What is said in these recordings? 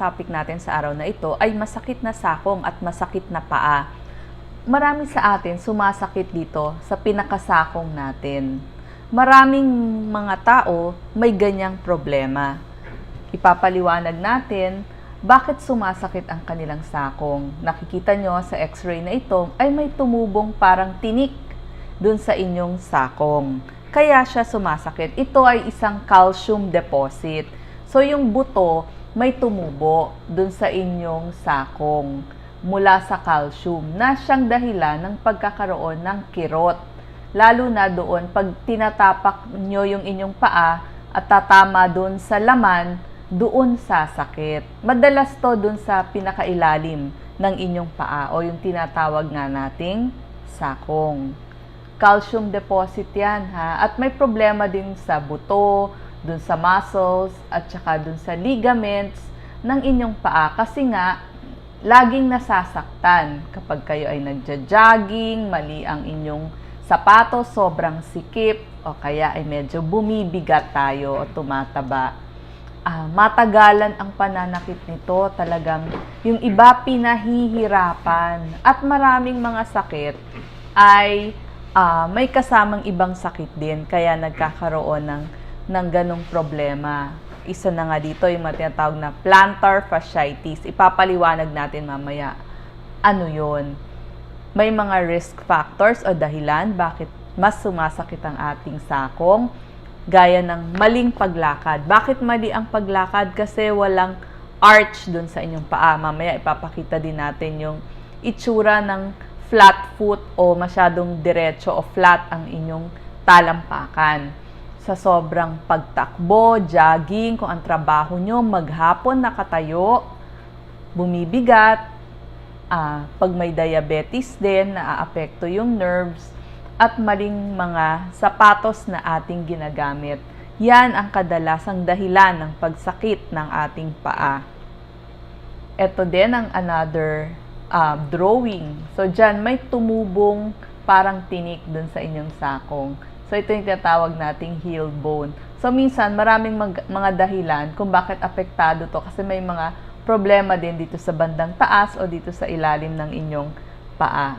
topic natin sa araw na ito ay masakit na sakong at masakit na paa. Marami sa atin sumasakit dito sa pinakasakong natin. Maraming mga tao may ganyang problema. Ipapaliwanag natin bakit sumasakit ang kanilang sakong. Nakikita nyo sa x-ray na ito ay may tumubong parang tinik dun sa inyong sakong. Kaya siya sumasakit. Ito ay isang calcium deposit. So, yung buto may tumubo dun sa inyong sakong mula sa calcium na siyang dahilan ng pagkakaroon ng kirot. Lalo na doon, pag tinatapak nyo yung inyong paa at tatama dun sa laman, doon sasakit. Madalas to dun sa pinakailalim ng inyong paa o yung tinatawag nga nating sakong. Calcium deposit yan ha. At may problema din sa buto, dun sa muscles, at saka dun sa ligaments ng inyong paa. Kasi nga, laging nasasaktan kapag kayo ay nagja-jogging, mali ang inyong sapatos, sobrang sikip, o kaya ay medyo bumibigat tayo o tumataba. Matagalan ang pananakit nito, talagang yung iba pinahihirapan. At maraming mga sakit ay may kasamang ibang sakit din, kaya nagkakaroon ng ganong problema. Isa na nga dito yung tinatawag na plantar fasciitis. Ipapaliwanag natin mamaya ano yun. May mga risk factors o dahilan bakit mas sumasakit ang ating sakong, gaya ng maling paglakad. Bakit mali ang paglakad? Kasi walang arch dun sa inyong paa. Mamaya ipapakita din natin yung itsura ng flat foot o masyadong diretso o flat ang inyong talampakan. Sa sobrang pagtakbo, jogging, kung ang trabaho nyo, maghapon nakatayo, bumibigat, pag may diabetes din, naaapekto yung nerves, at maling mga sapatos na ating ginagamit. Yan ang kadalasang dahilan ng pagsakit ng ating paa. Ito din ang another drawing. So, dyan may tumubong parang tinik dun sa inyong sakong. So, ito yung tinatawag nating heel bone. So, minsan, maraming mga dahilan kung bakit apektado to kasi may mga problema din dito sa bandang taas o dito sa ilalim ng inyong paa.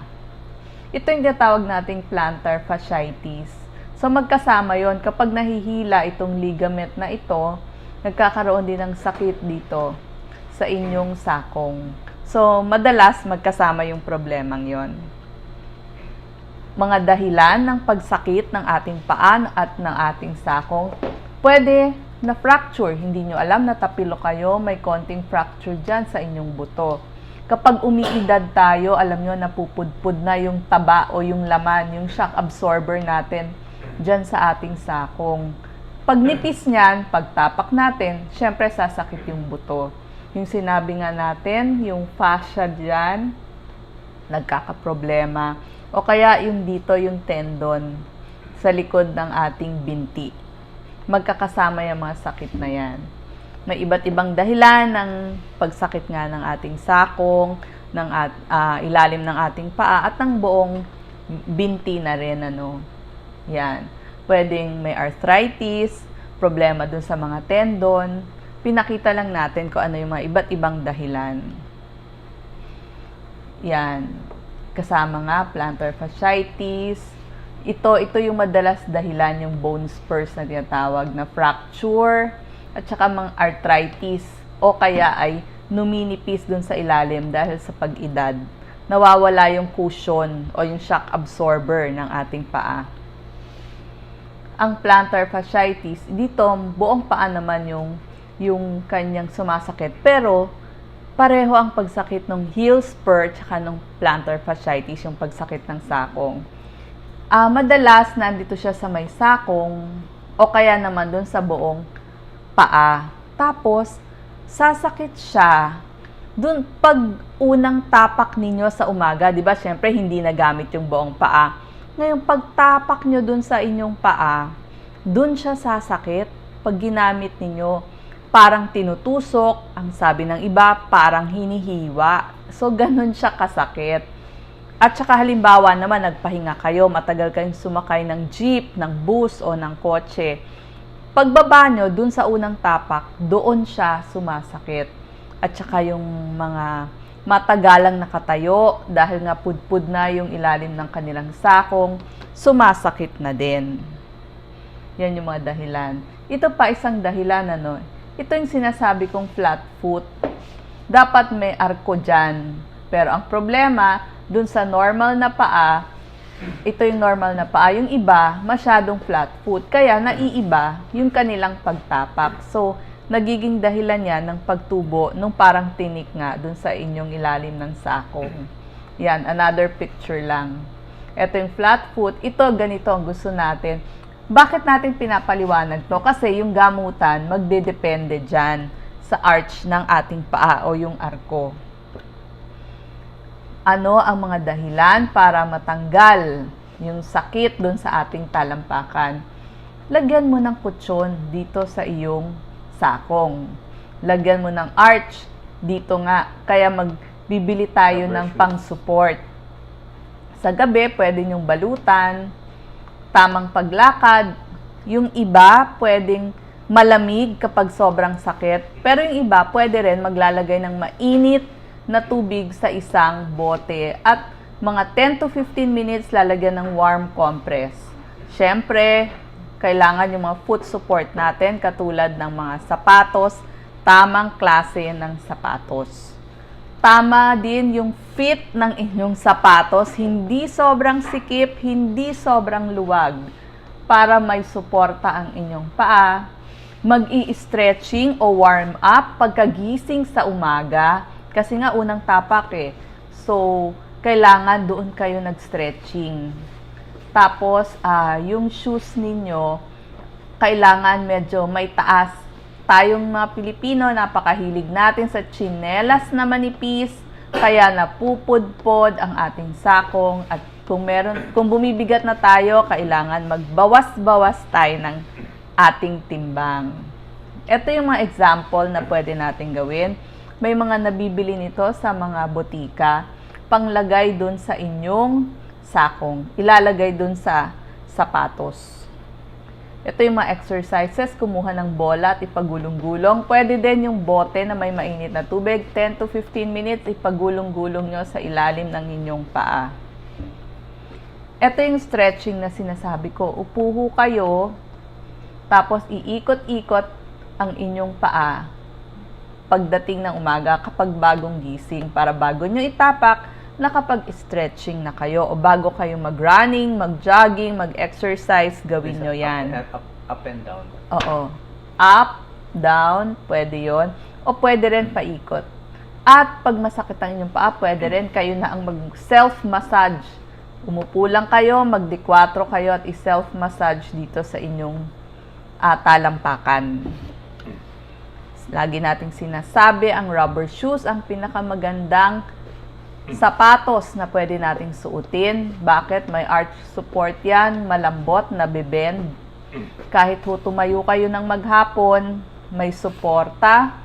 Ito yung tinatawag nating plantar fasciitis. So, magkasama yon. Kapag nahihila itong ligament na ito, nagkakaroon din ng sakit dito sa inyong sakong. So, madalas magkasama yung problemang yon. Mga dahilan ng pagsakit ng ating paa at ng ating sakong, pwede na fracture. Hindi nyo alam, natapilo kayo, may konting fracture dyan sa inyong buto. Kapag umiidad tayo, alam nyo, napupudpud na yung taba o yung laman, yung shock absorber natin dyan sa ating sakong. Pag nipis niyan, pagtapak natin, syempre sasakit yung buto. Yung sinabi nga natin, yung fascia dyan, nagkakaproblema. O kaya yung dito, yung tendon sa likod ng ating binti. Magkakasama yung mga sakit na yan. May iba't ibang dahilan ng pagsakit nga ng ating sakong, ng ilalim ng ating paa, at ng buong binti na rin. Yan. Pwedeng may arthritis, problema dun sa mga tendon. Pinakita lang natin kung ano yung mga iba't ibang dahilan. Yan. Kasama nga, plantar fasciitis. Ito yung madalas dahilan, yung bone spurs na tinatawag na fracture, at saka mga arthritis, o kaya ay numinipis dun sa ilalim dahil sa pag-edad. Nawawala yung cushion o yung shock absorber ng ating paa. Ang plantar fasciitis, dito buong paa naman yung kanyang sumasakit, pero pareho ang pagsakit ng heel spur tsaka ng plantar fasciitis, yung pagsakit ng sakong. Madalas nandito siya sa may sakong o kaya naman dun sa buong paa. Tapos, sasakit siya dun pag unang tapak ninyo sa umaga. Diba? Siyempre, hindi nagamit yung buong paa. Ngayon, pagtapak nyo dun sa inyong paa, dun siya sasakit pag ginamit ninyo. Parang tinutusok, ang sabi ng iba, parang hinihiwa. So, ganun siya kasakit. At saka halimbawa naman, nagpahinga kayo, matagal kayong sumakay ng jeep, ng bus o ng kotse. Pagbaba nyo, dun sa unang tapak, doon siya sumasakit. at saka yung mga matagalang nakatayo dahil nga pudpud na yung ilalim ng kanilang sakong, sumasakit na din. Yan yung mga dahilan. Ito pa isang dahilan, ito yung sinasabi kong flat foot. Dapat may arko dyan. Pero ang problema, dun sa normal na paa, ito yung normal na paa. Yung iba, masyadong flat foot. Kaya naiiba yung kanilang pagtapak. So, nagiging dahilan yan ng pagtubo nung parang tinik nga dun sa inyong ilalim ng sakong. Yan, another picture lang. Ito yung flat foot. Ito, ganito ang gusto natin. Bakit natin pinapaliwanag to? Kasi yung gamutan, magdedepende dyan sa arch ng ating paa o yung arko. Ano ang mga dahilan para matanggal yung sakit dun sa ating talampakan? Lagyan mo ng kutsyon dito sa iyong sakong. Lagyan mo ng arch dito nga. Kaya magbibili tayo ng pang-support. Sa gabi, pwede nyong balutan, tamang paglakad. Yung iba, pwedeng malamig kapag sobrang sakit. Pero yung iba, pwede rin maglalagay ng mainit na tubig sa isang bote. At mga 10 to 15 minutes, lalagyan ng warm compress. Siyempre, kailangan yung mga foot support natin, katulad ng mga sapatos, tamang klase ng sapatos. Tama din yung fit ng inyong sapatos, hindi sobrang sikip, hindi sobrang luwag, para may suporta ang inyong paa. Mag-i-stretching o warm up pagkagising sa umaga, kasi nga unang tapak So, kailangan doon kayo nag-stretching. Tapos, yung shoes ninyo, kailangan medyo may taas. Tayong mga Pilipino, napakahilig natin sa tsinelas na manipis, kaya napupudpod ang ating sakong. At kung bumibigat na tayo, kailangan magbawas-bawas tayo ng ating timbang. Ito yung mga example na pwede natin gawin. May mga nabibili nito sa mga botika, panglagay dun sa inyong sakong. Ilalagay dun sa sapatos. Ito yung mga exercises, kumuha ng bola at ipagulong-gulong. Pwede din yung bote na may mainit na tubig, 10 to 15 minutes, ipagulong-gulong nyo sa ilalim ng inyong paa. Ito yung stretching na sinasabi ko. Upo kayo, tapos iikot-ikot ang inyong paa pagdating ng umaga kapag bagong gising, para bago nyo itapak, nakapag-stretching na kayo, o bago kayo mag-running, mag-jogging, mag-exercise, gawin nyo yan. Up and down. Oo. Up, down, pwede yon. O pwede rin paikot. At pag masakit ang inyong paa, pwede rin kayo na ang mag-self-massage. Umupo lang kayo, mag-D4 kayo at i-self-massage dito sa inyong talampakan. Lagi nating sinasabi, ang rubber shoes ang pinakamagandang sapatos na pwede nating suotin. Bakit? May arch support yan, malambot, nabibend. Kahit tumayo kayo ng maghapon, may suporta,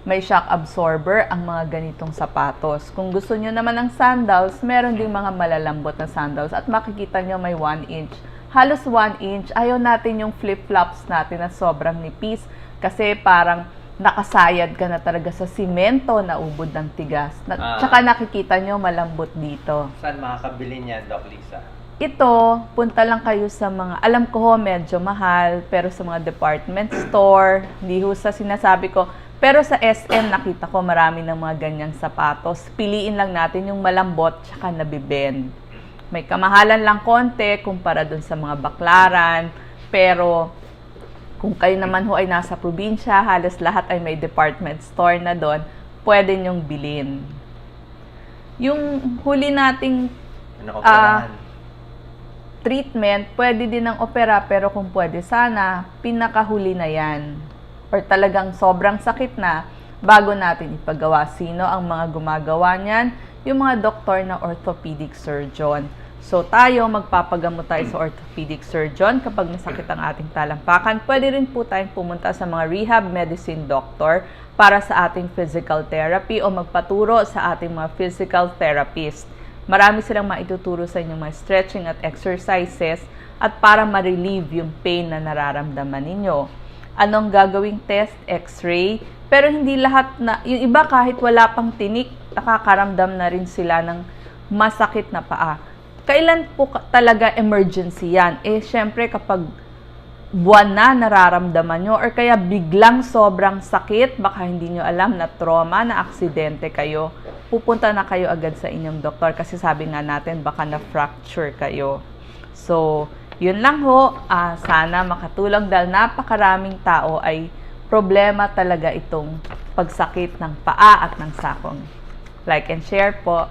may shock absorber ang mga ganitong sapatos. Kung gusto nyo naman ng sandals, meron ding mga malalambot na sandals at makikita nyo may 1 inch. Halos 1 inch. Ayaw natin yung flip-flops natin na sobrang nipis kasi parang nakasayad ka na talaga sa simento na ubod ng tigas. Tsaka nakikita nyo malambot dito. Saan makakabili niya, Doc Lisa? Ito, punta lang kayo sa mga, alam ko medyo mahal, pero sa mga department store, hindi ho sa sinasabi ko. Pero sa SM, nakita ko marami ng mga ganyang sapatos. Piliin lang natin yung malambot tsaka nabibend. May kamahalan lang konti kumpara dun sa mga baklaran, pero kung kayo naman ho ay nasa probinsya, halos lahat ay may department store na doon, pwede nyong bilhin. Yung huli nating treatment, pwede din ng opera, pero kung pwede sana, pinakahuli na yan. Or talagang sobrang sakit na, bago natin ipagawa. Sino ang mga gumagawa niyan? Yung mga doktor na orthopedic surgeon. So tayo, magpapagamot tayo sa orthopedic surgeon kapag masakit ang ating talampakan. Pwede rin po tayong pumunta sa mga rehab medicine doctor para sa ating physical therapy o magpaturo sa ating mga physical therapist. Marami silang maituturo sa inyong mga stretching at exercises at para ma-relieve yung pain na nararamdaman ninyo. Anong gagawing test? X-ray. Pero hindi lahat na, yung iba kahit wala pang tinik, nakakaramdam na rin sila ng masakit na paa. Kailan po talaga emergency yan? Syempre kapag buwan na nararamdaman nyo or kaya biglang sobrang sakit, baka hindi nyo alam na trauma, na aksidente kayo, pupunta na kayo agad sa inyong doktor kasi sabi nga natin baka na-fracture kayo. So, yun lang ho. Sana makatulong dahil napakaraming tao ay problema talaga itong pagsakit ng paa at ng sakong. Like and share po.